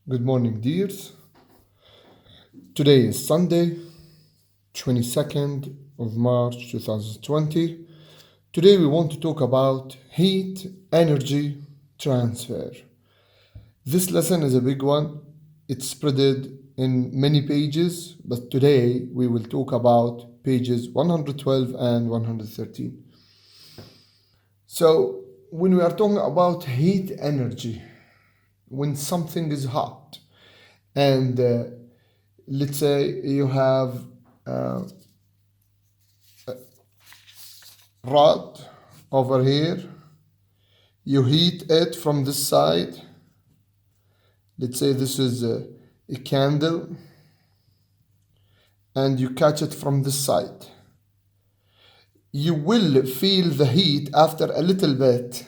Good morning, dears. Today is Sunday, 22nd of March 2020. Today we want to talk about heat energy transfer. This lesson is a big one. It's spreaded in many pages, but today we will talk about pages 112 and 113. So, when we are talking about heat energy, when something is hot, and let's say you have a rod over here, you heat it from this side. Let's say this is a candle, and you catch it from this side. You will feel the heat after a little bit.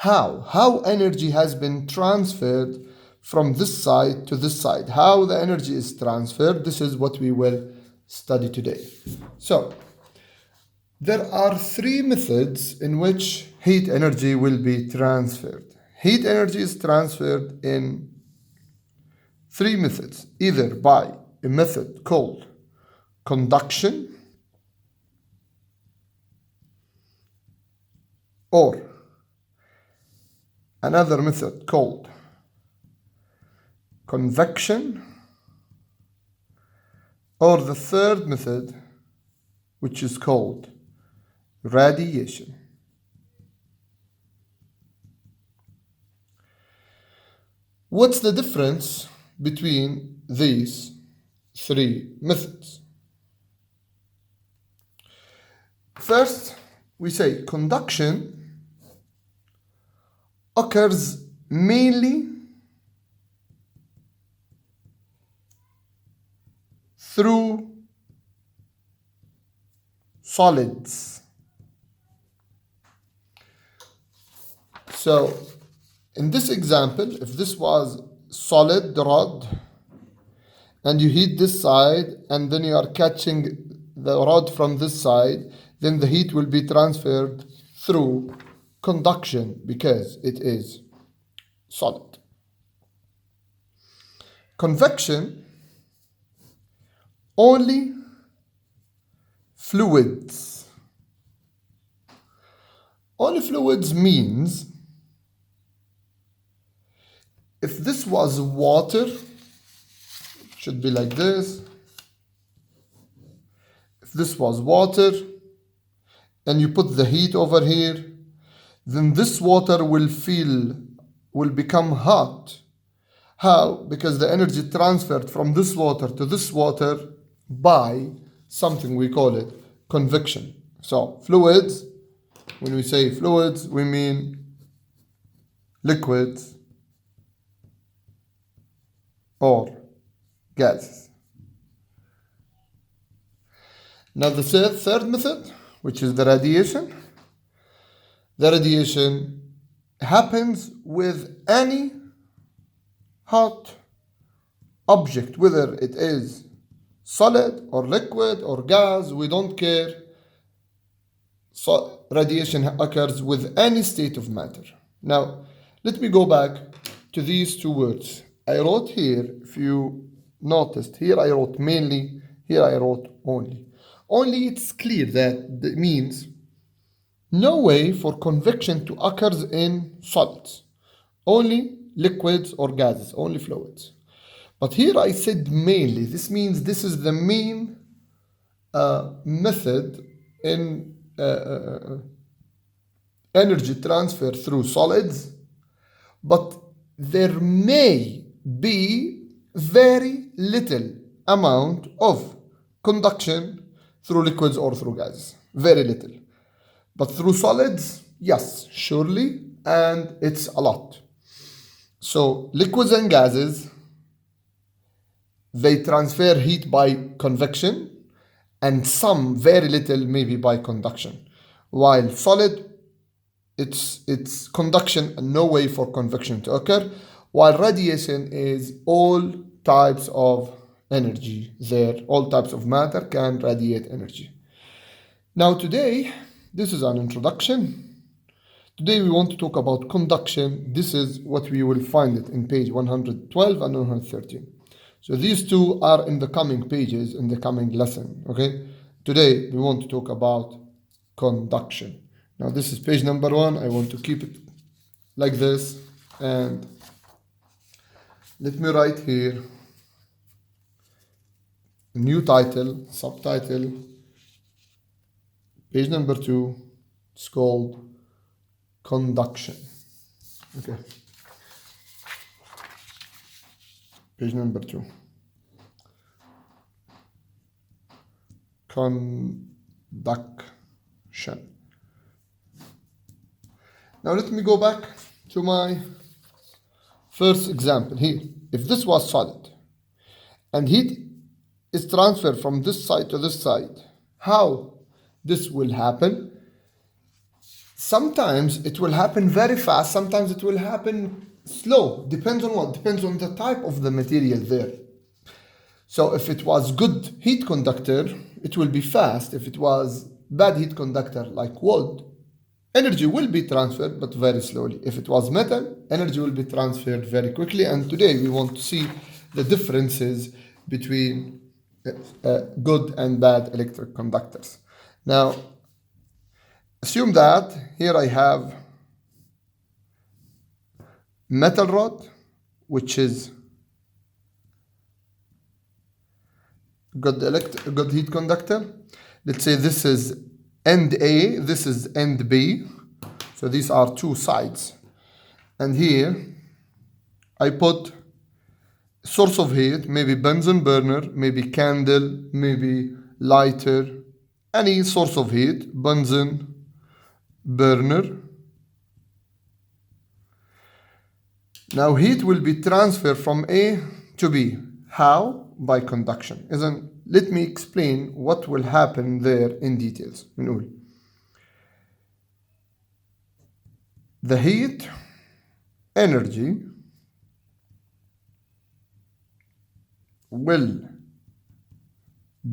How energy has been transferred from this side to this side. How the energy is transferred, this is what we will study today. So, there are three methods in which heat energy will be transferred. Heat energy is transferred in three methods, either by a method called conduction, or another method called convection, or the third method, which is called radiation. What's the difference between these three methods? First, we say conduction occurs mainly through solids. So, in this example, if this was solid rod and you heat this side and then you are catching the rod from this side, then the heat will be transferred through conduction because it is solid. Convection, only fluids. Only fluids means if this was water, it should be like this. If this was water and you put the heat over here, then this water will become hot. How? Because the energy transferred from this water to this water by something we call it convection. So fluids, when we say fluids, we mean liquids or gases. Now the third method, which is the radiation. The radiation happens with any hot object, whether it is solid or liquid or gas, we don't care. So radiation occurs with any state of matter. Now, let me go back to these two words. I wrote here, if you noticed, here I wrote mainly, here I wrote only. Only it's clear that means no way for convection to occur in solids. Only liquids or gases, only fluids. But here I said mainly. This means this is the main method in energy transfer through solids, but there may be very little amount of conduction through liquids or through gases. Very little. But through solids, yes, surely, and it's a lot. So liquids and gases, they transfer heat by convection, and some very little maybe by conduction. While solid, it's conduction and no way for convection to occur. While radiation is all types of energy there, all types of matter can radiate energy. Now today, this is an introduction Today we want to talk about conduction. This is what we will find it in page 112 and 113. So these two are in the coming pages in the coming lesson, okay? Today we want to talk about conduction. Now this is page number 1. I want to keep it like this, and let me write here a new title, subtitle, page number 2. It's called Conduction. Okay. Page number 2. Conduction. Now let me go back to my first example here. If this was solid and heat is transferred from this side to this side, how this will happen? Sometimes it will happen very fast, sometimes it will happen slow. Depends on what? Depends on the type of the material there. So if it was good heat conductor, it will be fast. If it was bad heat conductor like wood, energy will be transferred but very slowly. If it was metal, energy will be transferred very quickly. And today we want to see the differences between good and bad electric conductors. Now, assume that here I have metal rod, which is good heat conductor. Let's say this is end A, this is end B. So these are two sides. And here I put source of heat, maybe Bunsen burner, maybe candle, maybe lighter, any source of heat, Bunsen burner. Now heat will be transferred from A to B. How? By conduction. Isn't? Let me explain what will happen there in details. The heat energy will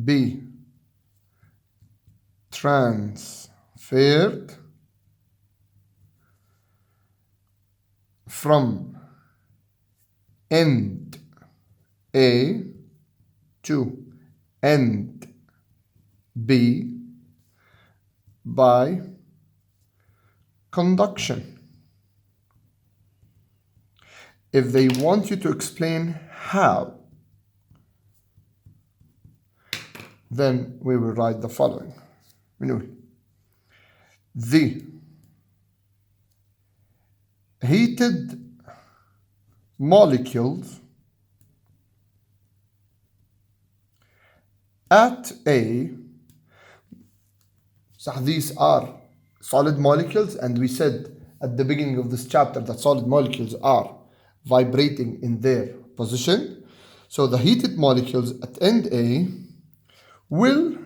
be transferred from end A to end B by conduction. If they want you to explain how, then we will write the following. The heated molecules at A, so these are solid molecules, and we said at the beginning of this chapter that solid molecules are vibrating in their position. So the heated molecules at end A will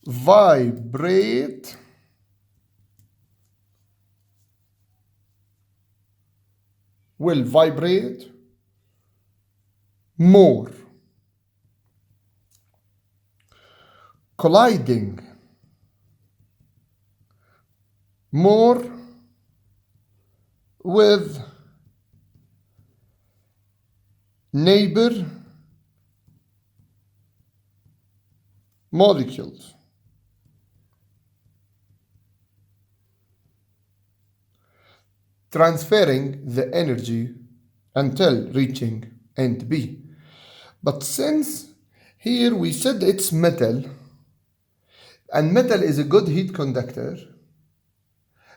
vibrate more, colliding more with neighbor molecules. Transferring the energy until reaching end B. But since here we said it's metal, and metal is a good heat conductor,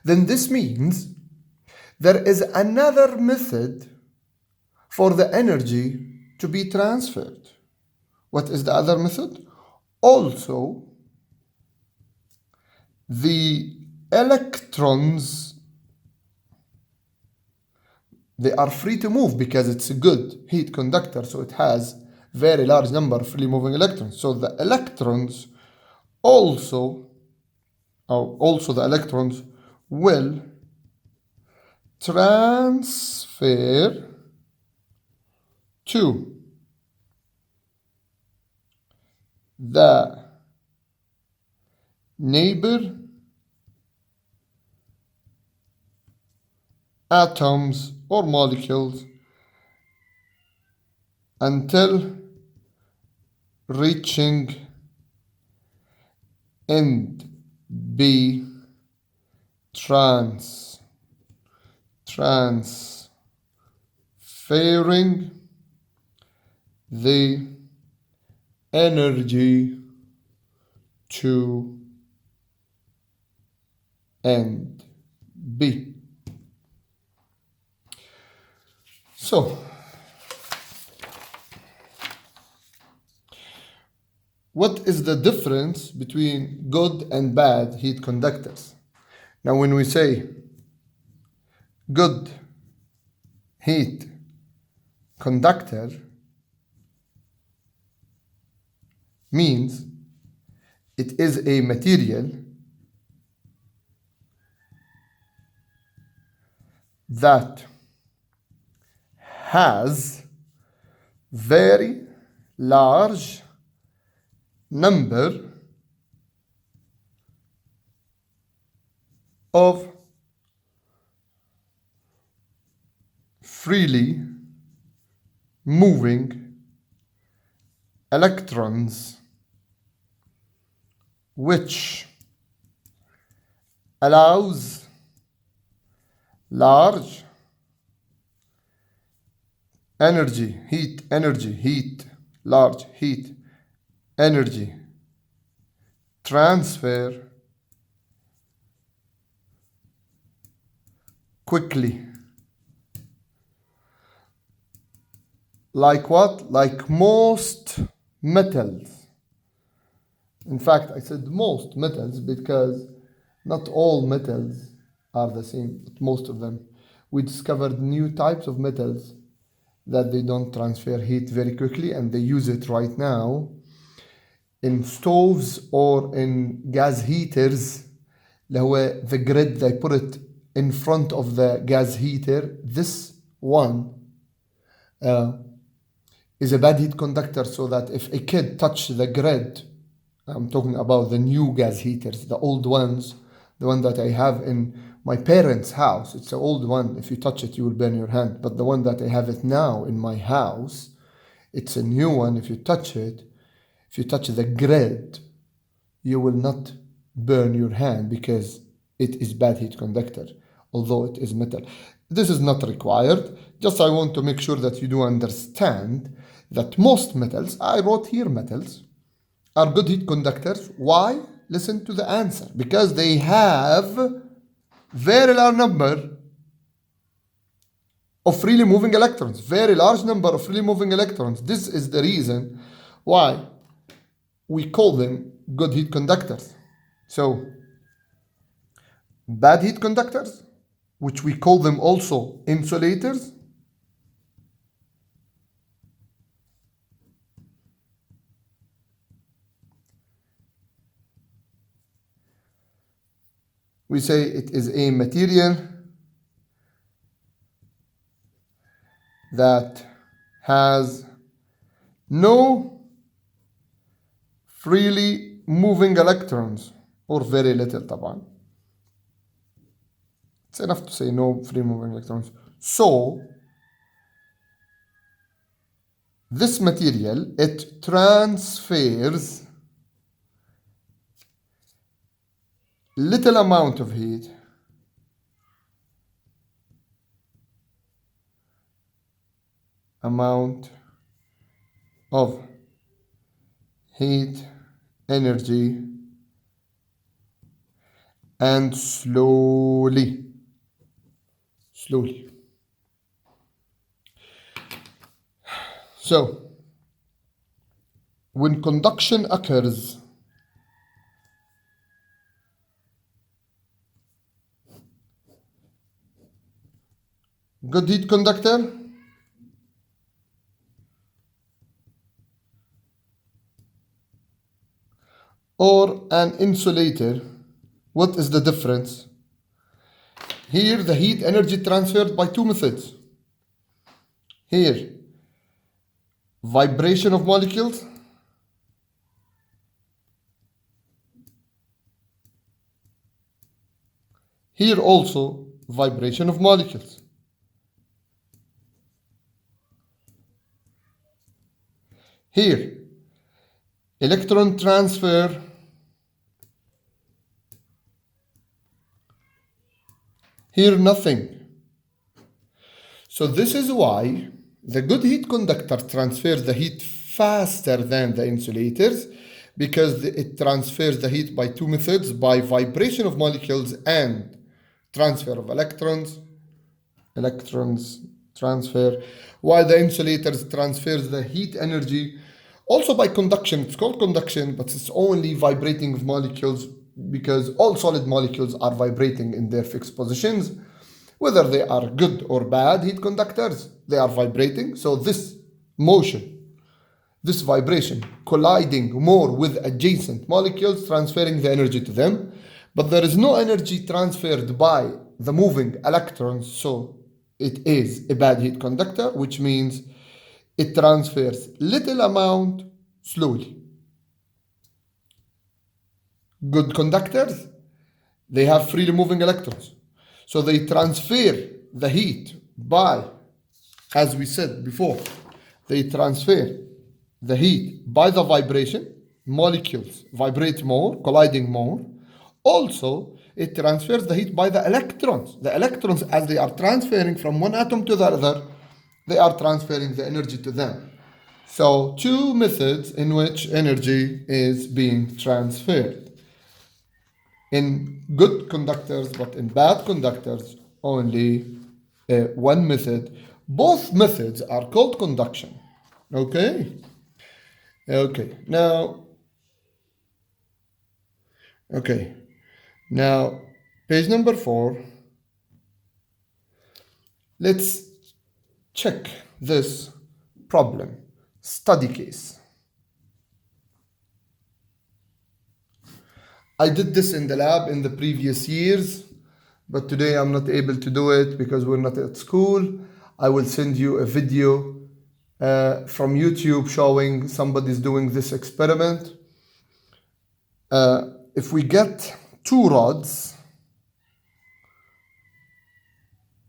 then this means there is another method for the energy to be transferred. What is the other method? Also, the electrons, they are free to move because it's a good heat conductor, so it has very large number of free moving electrons. So the electrons also the electrons will transfer to the neighbor atoms or molecules until reaching end B transferring the energy to end B. So, what is the difference between good and bad heat conductors? Now, when we say good heat conductor, means it is a material that has very large number of freely moving electrons, which allows large large heat energy transfer quickly. Like what? Like most metals. In fact, I said most metals because not all metals are the same, but most of them. We discovered new types of metals that they don't transfer heat very quickly, and they use it right now in stoves or in gas heaters. The grid, they put it in front of the gas heater. This one is a bad heat conductor, so that if a kid touches the grid, I'm talking about the new gas heaters, the old ones, the one that I have in my parents' house, it's an old one. If you touch it, you will burn your hand. But the one that I have it now in my house, it's a new one. If you touch the grid, you will not burn your hand because it is bad heat conductor, although it is metal. This is not required. Just I want to make sure that you do understand that most metals, I wrote here metals, are good heat conductors. Why? Listen to the answer. Because they have very large number of freely moving electrons. Very large number of freely moving electrons. This is the reason why we call them good heat conductors. So, bad heat conductors, which we call them also insulators, we say it is a material that has no freely moving electrons, or very little طبعا. It's enough to say no free moving electrons. So this material, it transfers little amount of heat energy and slowly. So when conduction occurs, good heat conductor or an insulator, what is the difference? Here the heat energy transferred by two methods. Here, vibration of molecules, here also vibration of molecules. Here, electron transfer. Here, nothing. So this is why the good heat conductor transfers the heat faster than the insulators, because it transfers the heat by two methods, by vibration of molecules and transfer of electrons transfer, while the insulators transfers the heat energy also by conduction. It's called conduction, but it's only vibrating of molecules, because all solid molecules are vibrating in their fixed positions. Whether they are good or bad heat conductors, they are vibrating. So this motion, this vibration, colliding more with adjacent molecules, transferring the energy to them. But there is no energy transferred by the moving electrons, so it is a bad heat conductor, which means it transfers little amount slowly. Good conductors, they have freely moving electrons. So they transfer the heat by, as we said before, they transfer the heat by the vibration. Molecules vibrate more, colliding more. Also, it transfers the heat by the electrons. The electrons, as they are transferring from one atom to the other, they are transferring the energy to them. So, two methods in which energy is being transferred. In good conductors, but in bad conductors, only one method. Both methods are called conduction. Okay? Okay. Now, page number 4. Let's check this problem. Study case. I did this in the lab in the previous years, but today I'm not able to do it because we're not at school. I will send you a video from YouTube showing somebody's doing this experiment. If we get two rods,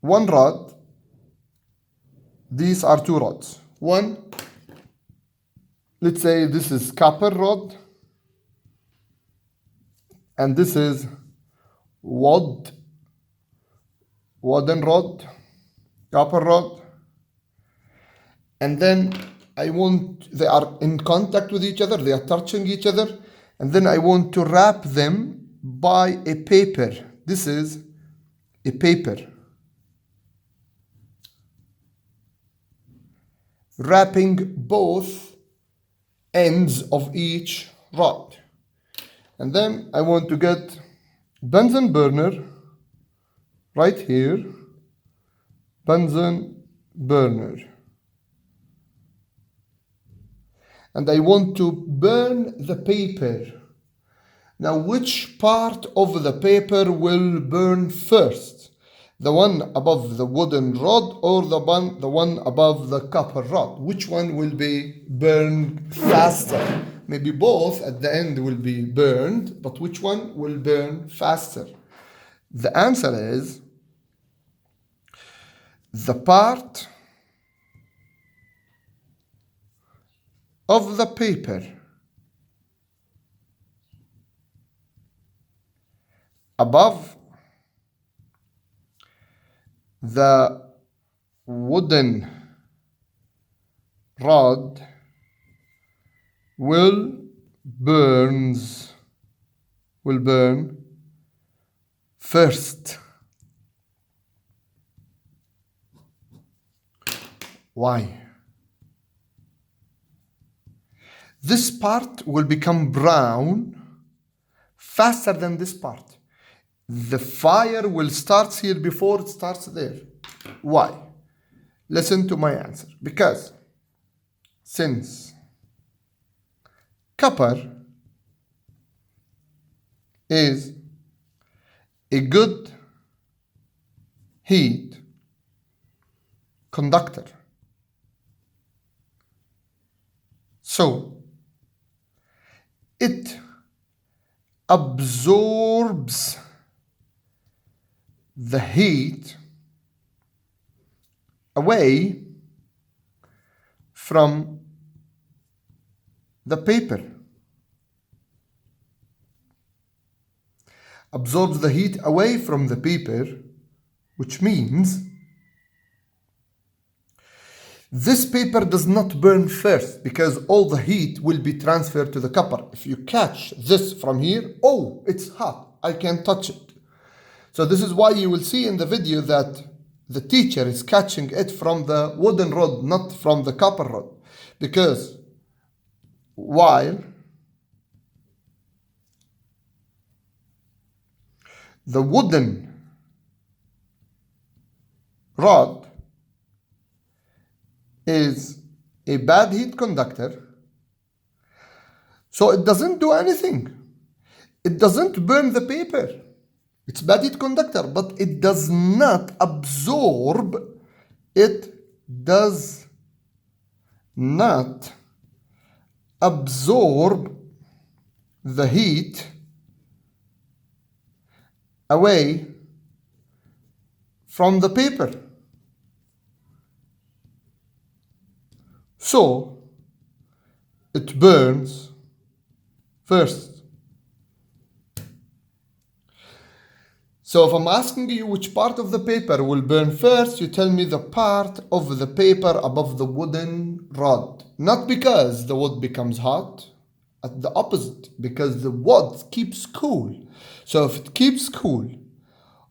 one rod, these are two rods. One, let's say this is copper rod, and this is wooden rod, copper rod. And then they are in contact with each other, they are touching each other, and then I want to wrap them by a paper. This is a paper. Wrapping both ends of each rod. And then I want to get Bunsen burner right here. Bunsen burner. And I want to burn the paper. Now, which part of the paper will burn first? The one above the wooden rod or the one above the copper rod? Which one will be burned faster? Maybe both at the end will be burned, but which one will burn faster? The answer is the part of the paper above the wooden rod will burn first. Why? This part will become brown faster than this part. The fire will start here before it starts there. Why? Listen to my answer. Because since copper is a good heat conductor, so it absorbs the heat away from the paper. Absorbs the heat away from the paper, which means this paper does not burn first because all the heat will be transferred to the copper. If you catch this from here, oh, it's hot, I can't touch it. So this is why you will see in the video that the teacher is catching it from the wooden rod, not from the copper rod. Because while the wooden rod is a bad heat conductor, so it doesn't do anything. It doesn't burn the paper. It's bad heat conductor, but it does not absorb. It does not absorb the heat away from the paper. So it burns first. So if I'm asking you which part of the paper will burn first, you tell me the part of the paper above the wooden rod. Not because the wood becomes hot, at the opposite, because the wood keeps cool. So if it keeps cool,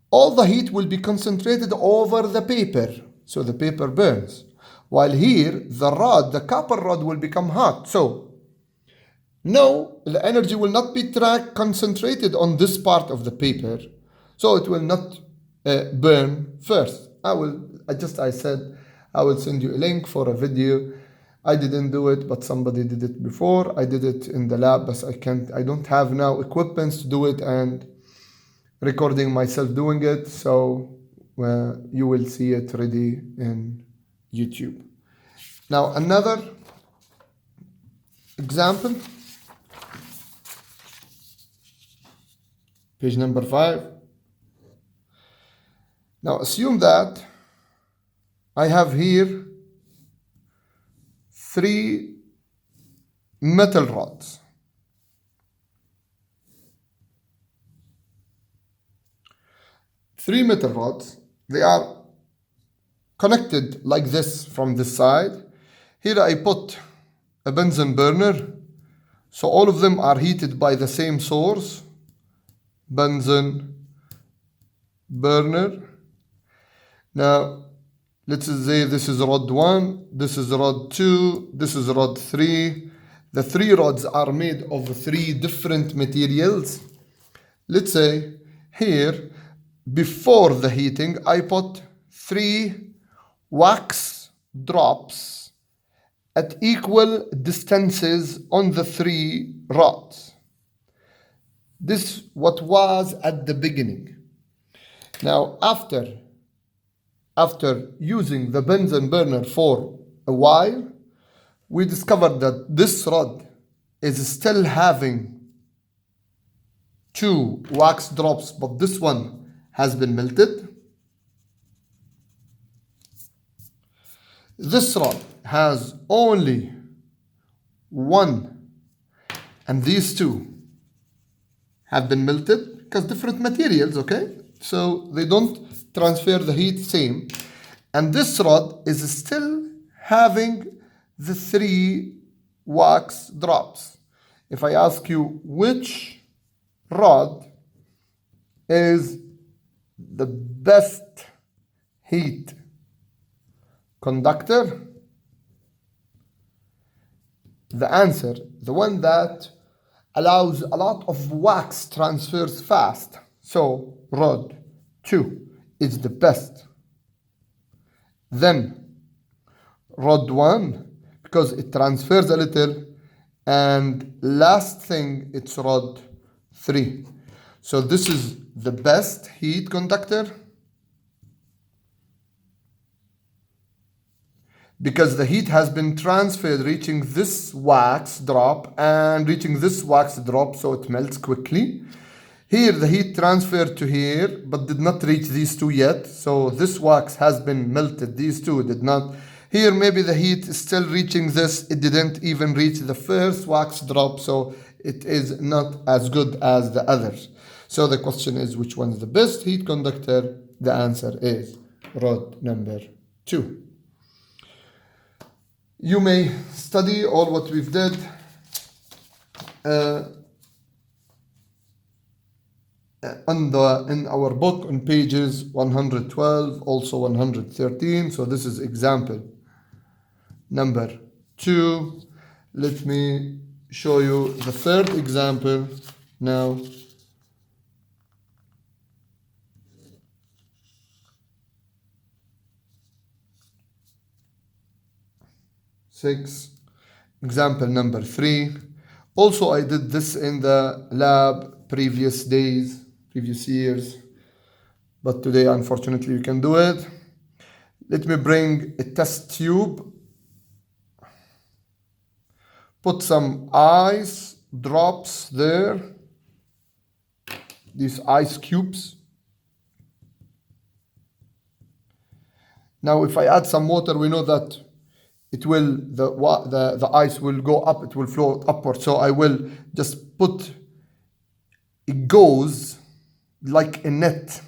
all the heat will be concentrated over the paper, so the paper burns. While here, the rod, the copper rod, will become hot. So no, the energy will not be concentrated on this part of the paper. So it will not burn first. I said I will send you a link for a video. I didn't do it, but somebody did it before. I did it in the lab, but I don't have now equipment to do it and recording myself doing it. So you will see it ready in YouTube. Now another example, page number 5. Now assume that I have here 3 metal rods. Three metal rods, they are connected like this from this side. Here I put a Bunsen burner, so all of them are heated by the same source, Bunsen burner. Now let's say this is rod 1, this is rod 2, this is rod 3. The 3 rods are made of 3 different materials. Let's say here, before the heating, I put 3 wax drops at equal distances on the 3 rods. This what was at the beginning. Now after using the Bunsen burner for a while, we discovered that this rod is still having 2 wax drops, but this one has been melted. This rod has only 1, and these 2 have been melted because different materials, okay? So they don't transfer the heat same. And this rod is still having the 3 wax drops. If I ask you which rod is the best heat conductor, the answer, the one that allows a lot of wax transfers fast. So rod 2 is the best. Then rod 1, because it transfers a little. And last thing, it's rod 3. So this is the best heat conductor because the heat has been transferred, reaching this wax drop and reaching this wax drop, so it melts quickly. Here the heat transferred to here but did not reach these two yet. So this wax has been melted. These two did not. Here maybe the heat is still reaching this. It didn't even reach the first wax drop. So it is not as good as the others. So the question is, which one is the best heat conductor? The answer is rod number 2. You may study all what we've did in our book on pages 112, also 113. So this is example number 2. Let me show you the third example now. Example number 3. Also, I did this in the lab previous years, but today, unfortunately, you can do it. Let me bring a test tube, put some ice drops there, these ice cubes. Now, if I add some water, we know that the ice will go up, it will float upward. So I will just put, it goes like a net.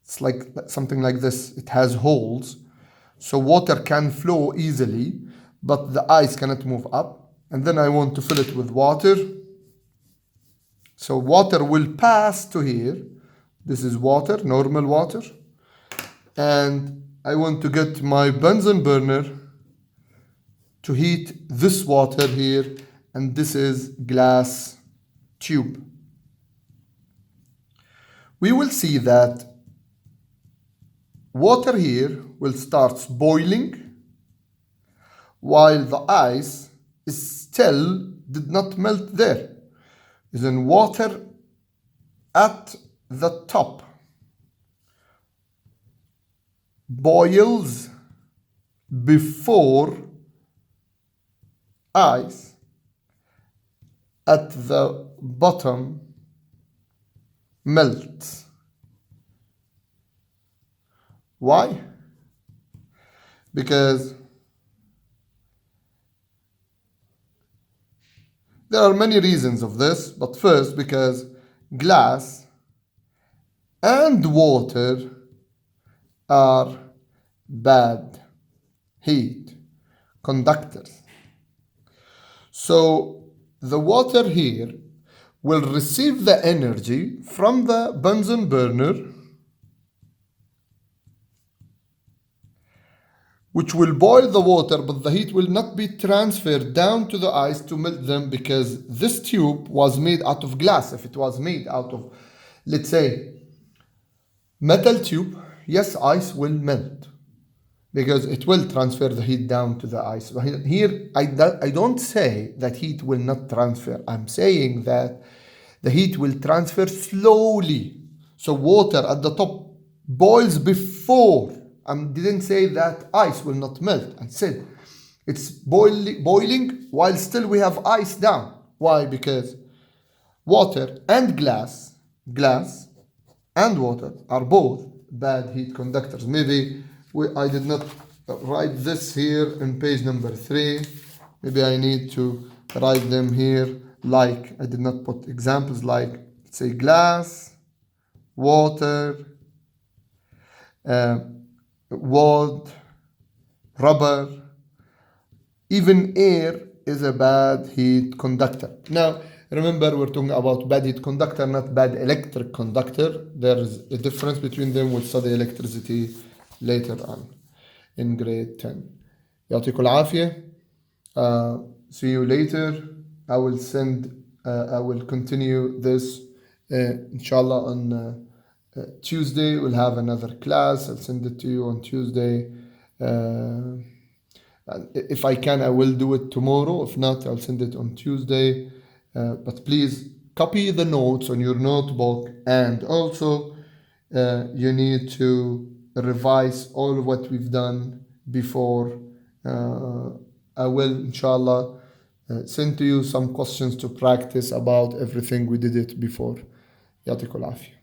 It's like something like this. It has holes. So water can flow easily, but the ice cannot move up. And then I want to fill it with water. So water will pass to here. This is water, normal water. And I want to get my Bunsen burner to heat this water here, and this is glass tube. We will see that water here will start boiling while the ice is still did not melt there. Then water at the top boils before ice at the bottom melts. Why? Because there are many reasons of this, but first, because glass and water are bad heat conductors. So the water here will receive the energy from the Bunsen burner, which will boil the water, but the heat will not be transferred down to the ice to melt them, because this tube was made out of glass. If it was made out of, let's say, metal tube, yes, ice will melt because it will transfer the heat down to the ice. But here, I don't say that heat will not transfer. I'm saying that the heat will transfer slowly. So water at the top boils before. I didn't say that ice will not melt. I said it's boiling while still we have ice down. Why? Because water and glass and water are both bad heat conductors. Maybe I did not write this here in page number 3. Maybe I need to write them here, like I did not put examples like, say, glass, water, wood, rubber, even air is a bad heat conductor. Now, remember, we're talking about bad heat conductor, not bad electric conductor. There is a difference between them. We'll study electricity later on in grade 10. يعطيكم العافية. See you later. I will continue this inshallah on Tuesday. We'll have another class. I'll send it to you on Tuesday. If I can, I will do it tomorrow. If not, I'll send it on Tuesday. But please copy the notes on your notebook, and also you need to revise all what we've done before. I will, inshallah, send to you some questions to practice about everything we did it before. يعطيكم العافية.